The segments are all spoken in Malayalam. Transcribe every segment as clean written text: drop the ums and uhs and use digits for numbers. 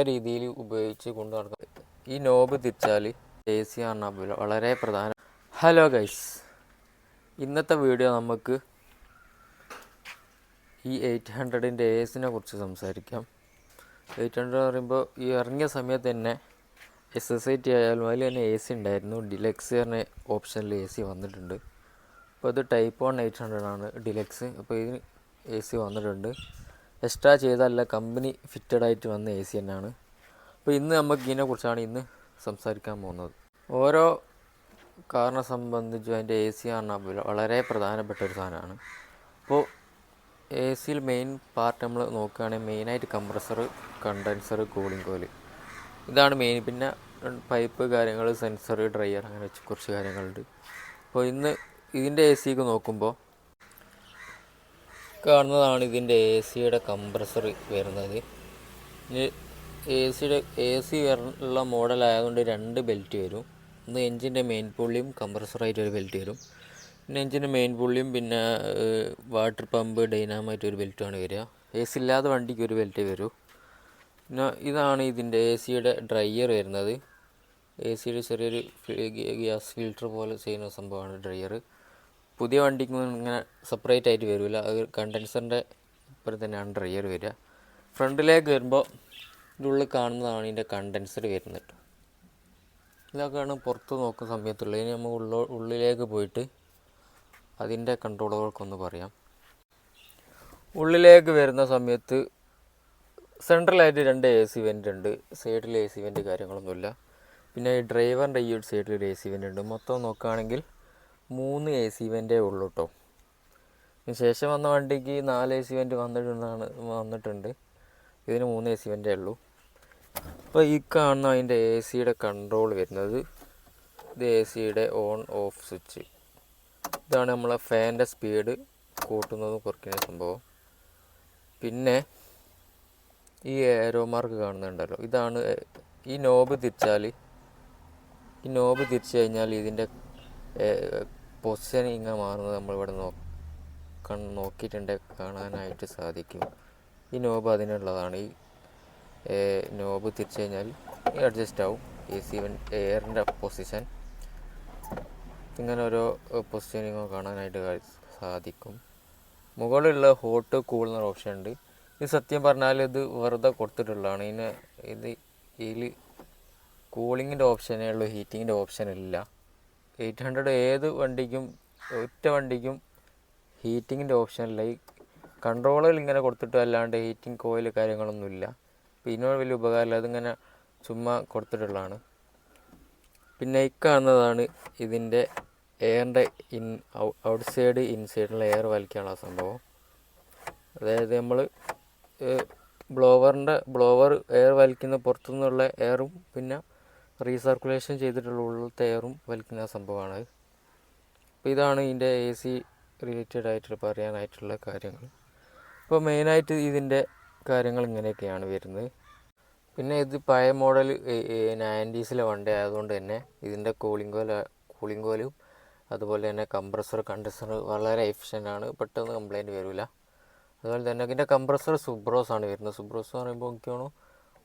രീതിയിൽ ഉപയോഗിച്ച് കൊണ്ടു നടക്കുന്നത്. ഈ നോബ് തിരിച്ചാൽ എ സി ആണ് വളരെ പ്രധാനം. ഹലോ ഗൈസ്, ഇന്നത്തെ വീഡിയോ നമുക്ക് ഈ 800ൻ്റെ എ സിനെ കുറിച്ച് സംസാരിക്കാം. 800 പറയുമ്പോൾ ഈ ഇറങ്ങിയ സമയത്ത് തന്നെ SSIT ആയാലും അതിൽ തന്നെ എ സി ഉണ്ടായിരുന്നു. ഡിലക്സ് പറഞ്ഞ ഓപ്ഷനിൽ എ സി വന്നിട്ടുണ്ട്. അപ്പോൾ ഇത് ടൈപ്പ് 1 800 ആണ് ഡിലക്സ്. അപ്പോൾ ഇതിന് എ സി വന്നിട്ടുണ്ട്. എക്സ്ട്രാ ചെയ്തല്ല, കമ്പനി ഫിറ്റഡ് ആയിട്ട് വന്ന എ സി തന്നെയാണ്. അപ്പോൾ ഇന്ന് നമുക്ക് ഇതിനെക്കുറിച്ചാണ് ഇന്ന് സംസാരിക്കാൻ പോകുന്നത്. ഓരോ കാറിനെ സംബന്ധിച്ചും അതിൻ്റെ എ സി പറഞ്ഞാൽ വളരെ പ്രധാനപ്പെട്ട ഒരു സാധനമാണ്. അപ്പോൾ എ സിയിൽ മെയിൻ പാർട്ട് നമ്മൾ നോക്കുകയാണെങ്കിൽ മെയിനായിട്ട് കംപ്രസർ, കണ്ടൻസർ, കൂളിംഗ് കോയിൽ, ഇതാണ് മെയിൻ. പിന്നെ പൈപ്പ് കാര്യങ്ങൾ, സെൻസർ, ഡ്രയർ, അങ്ങനെ വെച്ച് കുറച്ച് കാര്യങ്ങളുണ്ട്. അപ്പോൾ ഇന്ന് ഇതിൻ്റെ എ സിക്ക് നോക്കുമ്പോൾ കാണുന്നതാണ് ഇതിൻ്റെ എ സിയുടെ കംപ്രസർ വരുന്നത്. എ സി ഉള്ള മോഡലായതുകൊണ്ട് 2 ബെൽറ്റ് വരും. ഒന്ന് എഞ്ചിൻ്റെ മെയിൻ പുള്ളിയും കംപ്രസറായിട്ട് ഒരു ബെൽറ്റ് വരും. പിന്നെ എഞ്ചിൻ്റെ മെയിൻ പുള്ളിയും പിന്നെ വാട്ടർ പമ്പ്, ഡൈനാമായിട്ട് ഒരു ബെൽറ്റുമാണ് വരിക. എ സി ഇല്ലാത്ത വണ്ടിക്ക് ഒരു ബെൽറ്റ് വരും. പിന്നെ ഇതാണ് ഇതിൻ്റെ എ സിയുടെ ഡ്രയർ വരുന്നത്. എ സിയുടെ ചെറിയൊരു ഗ്യാസ് ഫിൽറ്റർ പോലെ ചെയ്യുന്ന സംഭവമാണ് ഡ്രയർ. പുതിയ വണ്ടിക്ക് ഇങ്ങനെ സെപ്പറേറ്റ് ആയിട്ട് വരില്ല, അത് കണ്ടൻസറിൻ്റെ ഇപ്പുറം തന്നെയാണ് ഡ്രയർ വരിക. ഫ്രണ്ടിലേക്ക് വരുമ്പോൾ ഇതിനുള്ളിൽ കാണുന്നതാണ് ഇതിൻ്റെ കണ്ടൻസർ വരുന്നത്. ഇതൊക്കെയാണ് പുറത്ത് നോക്കുന്ന സമയത്തുള്ളത്. ഇനി നമ്മൾ ഉള്ളിലേക്ക് പോയിട്ട് അതിൻ്റെ കൺട്രോളുകൾക്കൊന്ന് പറയാം. ഉള്ളിലേക്ക് വരുന്ന സമയത്ത് സെൻട്രലായിട്ട് 2 എ സി വെൻ്റ് ഉണ്ട്. സൈഡിൽ എ സി വെൻ്റ് കാര്യങ്ങളൊന്നുമില്ല. പിന്നെ ഈ ഡ്രൈവറിൻ്റെ ഈ ഒരു സൈഡിൽ ഒരു എ സി വെൻ്റ് ഉണ്ട്. മൊത്തം നോക്കുകയാണെങ്കിൽ 3 എ സി വെൻ്റേ ഉള്ളൂ കേട്ടോ. ശേഷം വന്ന വണ്ടിക്ക് 4 എ സി വെൻ്റ് വന്നിട്ടുണ്ട്. ഇതിന് 3 എ സി വെൻ്റേ ഉള്ളൂ. അപ്പോൾ ഈ കാണുന്ന അതിൻ്റെ എ സിയുടെ കൺട്രോൾ വരുന്നത്, ഇത് എ സിയുടെ ഓൺ ഓഫ് സ്വിച്ച്. ഇതാണ് നമ്മളെ ഫാനിൻ്റെ സ്പീഡ് കൂട്ടുന്നതും കുറയ്ക്കുന്ന സംഭവം. പിന്നെ ഈ ഏരോ മാർക്ക് കാണുന്നുണ്ടല്ലോ, ഇതാണ് ഈ നോബ് തിരിച്ചു കഴിഞ്ഞാൽ ഇതിൻ്റെ പൊസിഷനിങ് മാറുന്നത് നമ്മളിവിടെ നോക്കിയിട്ടുണ്ടെങ്കിൽ കാണാനായിട്ട് സാധിക്കും. ഈ നോബ് അതിനുള്ളതാണ്. ഈ നോബ് തിരിച്ചു കഴിഞ്ഞാൽ അഡ്ജസ്റ്റ് ആവും എ സി എയറിൻ്റെ പൊസിഷൻ. ഇങ്ങനെ ഓരോ പൊസിഷനിങ്ങോ കാണാനായിട്ട് സാധിക്കും. മുകളിലുള്ള ഹോട്ട് കൂൾ എന്നൊരു ഓപ്ഷൻ ഉണ്ട്. ഇത് സത്യം പറഞ്ഞാൽ ഇത് വെറുതെ കൊടുത്തിട്ടുള്ളതാണ്. ഇതിൽ കൂളിങ്ങിൻ്റെ ഓപ്ഷനേ ഉള്ളൂ, ഹീറ്റിങ്ങിൻ്റെ ഓപ്ഷൻ ഇല്ല. 800 ഏത് വണ്ടിക്കും, ഒറ്റ വണ്ടിക്കും ഹീറ്റിങ്ങിൻ്റെ ഓപ്ഷനില്ല. ഈ കൺട്രോളുകൾ ഇങ്ങനെ കൊടുത്തിട്ട് അല്ലാണ്ട് ഹീറ്റിംഗ് കോയിൽ കാര്യങ്ങളൊന്നുമില്ല. അപ്പോൾ ഇതിനോട് വലിയ ഉപകാരമില്ല, അതിങ്ങനെ ചുമ്മാ കൊടുത്തിട്ടുള്ളതാണ്. പിന്നെ ഈ കാണുന്നതാണ് ഇതിൻ്റെ എയറിൻ്റെ ഔട്ട് സൈഡ്, ഇൻസൈഡിലുള്ള എയർ വലിക്കാനുള്ള സംഭവം. അതായത് നമ്മൾ ബ്ലോവർ എയർ വലിക്കുന്ന പുറത്തുനിന്നുള്ള എയറും പിന്നെ റീസർക്കുലേഷൻ ചെയ്തിട്ടുള്ള ഉള്ളിലത്തെ എയറും വലിക്കുന്ന സംഭവമാണ്. അപ്പോൾ ഇതാണ് ഇതിൻ്റെ എ സി റിലേറ്റഡ് ആയിട്ട് പറയാനായിട്ടുള്ള കാര്യങ്ങൾ. അപ്പോൾ മെയിനായിട്ട് ഇതിൻ്റെ കാര്യങ്ങൾ ഇങ്ങനെയൊക്കെയാണ് വരുന്നത്. പിന്നെ ഇത് പഴയ മോഡൽ 90s വണ്ടി ആയതുകൊണ്ട് തന്നെ ഇതിൻ്റെ കൂളിംഗ് കോലും അതുപോലെ തന്നെ കംപ്രസർ, കണ്ടൻസർ വളരെ എഫിഷ്യൻ്റാണ്, പെട്ടെന്ന് കംപ്ലൈൻറ്റ് വരില്ല. അതുപോലെ തന്നെ ഇതിൻ്റെ കംപ്രസർ സുബ്രോസ് ആണ് വരുന്നത്. സുബ്രോസ് എന്ന് പറയുമ്പോൾ എനിക്കാണ്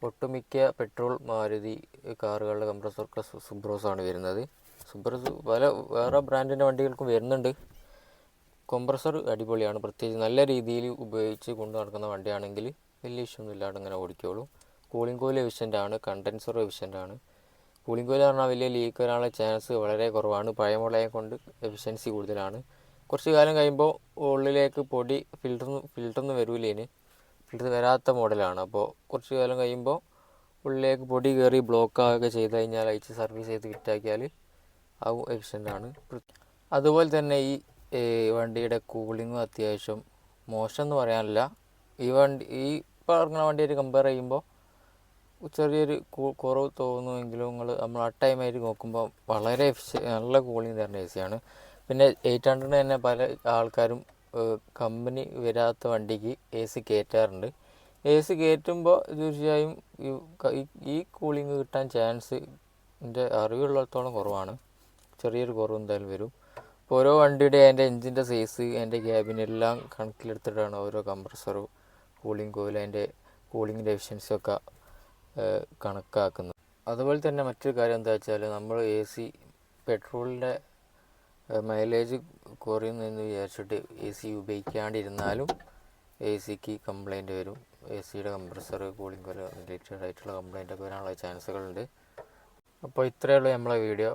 ഒട്ടുമിക്ക പെട്രോൾ മാരുതി കാറുകളുടെ കംപ്രസർക്ക് സുബ്രോസ് ആണ് വരുന്നത്. സുബ്രോസ് വേറെ ബ്രാൻഡിൻ്റെ വണ്ടികൾക്കും വരുന്നുണ്ട്. കംപ്രസർ അടിപൊളിയാണ്, പ്രത്യേകിച്ച് നല്ല രീതിയിൽ ഉപയോഗിച്ച് കൊണ്ടു നടക്കുന്ന വണ്ടിയാണെങ്കിൽ വലിയ ഇഷ്യൂ ഒന്നും ഇല്ലാണ്ട് ഇങ്ങനെ ഓടിക്കോളും. കൂളിംഗ് കോയിൽ എഫിഷ്യൻ്റാണ്, കണ്ടൻസറും എഫിഷ്യൻ്റാണ്. കൂളിംഗ് കോയിൽ പറഞ്ഞാൽ വലിയ ലീക്ക് വരാനുള്ള ചാൻസ് വളരെ കുറവാണ്. പഴയ മോഡലെ കൊണ്ട് എഫിഷ്യൻസി കൂടുതലാണ്. കുറച്ച് കാലം കഴിയുമ്പോൾ ഉള്ളിലേക്ക് പൊടി ഫിൽറ്ററിന്ന് വരില്ലേന്, ഫിൽറ്റർ വരാത്ത മോഡലാണ്. അപ്പോൾ കുറച്ച് കാലം കഴിയുമ്പോൾ ഉള്ളിലേക്ക് പൊടി കയറി ബ്ലോക്ക് ആകുക ചെയ്ത് കഴിഞ്ഞാൽ അയച്ച് സർവീസ് ചെയ്ത് ഫിറ്റാക്കിയാൽ അത് എഫിഷ്യൻ്റാണ്. അതുപോലെ തന്നെ ഈ വണ്ടിയുടെ കൂളിങ്ങും അത്യാവശ്യം മോശം എന്ന് പറയാനില്ല. ഈ പറഞ്ഞ വണ്ടിയായിട്ട് കമ്പയർ ചെയ്യുമ്പോൾ ചെറിയൊരു കുറവ് തോന്നുമെങ്കിലും നമ്മൾ ആ ടൈമായിട്ട് നോക്കുമ്പോൾ വളരെ നല്ല കൂളിംഗ് തരുന്ന എ സിയാണ്. പിന്നെ 800 തന്നെ പല ആൾക്കാരും കമ്പനി വരാത്ത വണ്ടിക്ക് എ സി കയറ്റാറുണ്ട്. എ സി കയറ്റുമ്പോൾ തീർച്ചയായും ഈ കൂളിംഗ് കിട്ടാൻ ചാൻസ് എൻ്റെ അറിവുള്ളിടത്തോളം കുറവാണ്. ചെറിയൊരു കുറവ് എന്തായാലും വരും. ഇപ്പോൾ ഓരോ വണ്ടിയുടെ അതിൻ്റെ എൻജിൻ്റെ സൈസ്, അതിൻ്റെ ക്യാബിനെല്ലാം കണക്കിലെടുത്തിട്ടാണ് ഓരോ കംപ്രസറും കൂളിംഗ് കോയിൽ അതിൻ്റെ കൂളിങ്ങിൻ്റെ എഫിഷ്യൻസിയൊക്കെ കണക്കാക്കുന്നത്. അതുപോലെ തന്നെ മറ്റൊരു കാര്യം എന്താ വെച്ചാൽ നമ്മൾ പെട്രോളിൻ്റെ മൈലേജ് കുറയുന്നതെന്ന് വിചാരിച്ചിട്ട് ഉപയോഗിക്കാണ്ടിരുന്നാലും സിക്ക് കംപ്ലൈൻറ്റ് വരും. സിയുടെ കംപ്രസർ കൂളിംഗ് റിലേറ്റഡ് ആയിട്ടുള്ള കംപ്ലൈൻറ്റൊക്കെ വരാനുള്ള ചാൻസുകളുണ്ട്. അപ്പോൾ ഇത്രയേ ഉള്ളൂ നമ്മളെ വീഡിയോ.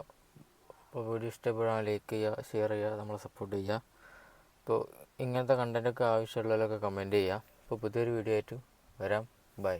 അപ്പോൾ വീഡിയോ ഇഷ്ടപ്പെടാൻ ലൈക്ക് ചെയ്യുക, ഷെയർ ചെയ്യുക, നമ്മളെ സപ്പോർട്ട് ചെയ്യുക. അപ്പോൾ ഇങ്ങനത്തെ കണ്ടൻറ്റൊക്കെ ആവശ്യമുള്ളവരൊക്കെ കമൻറ്റ് ചെയ്യുക. അപ്പോൾ പുതിയൊരു വീഡിയോ ആയിട്ട് വരാം. ബൈ.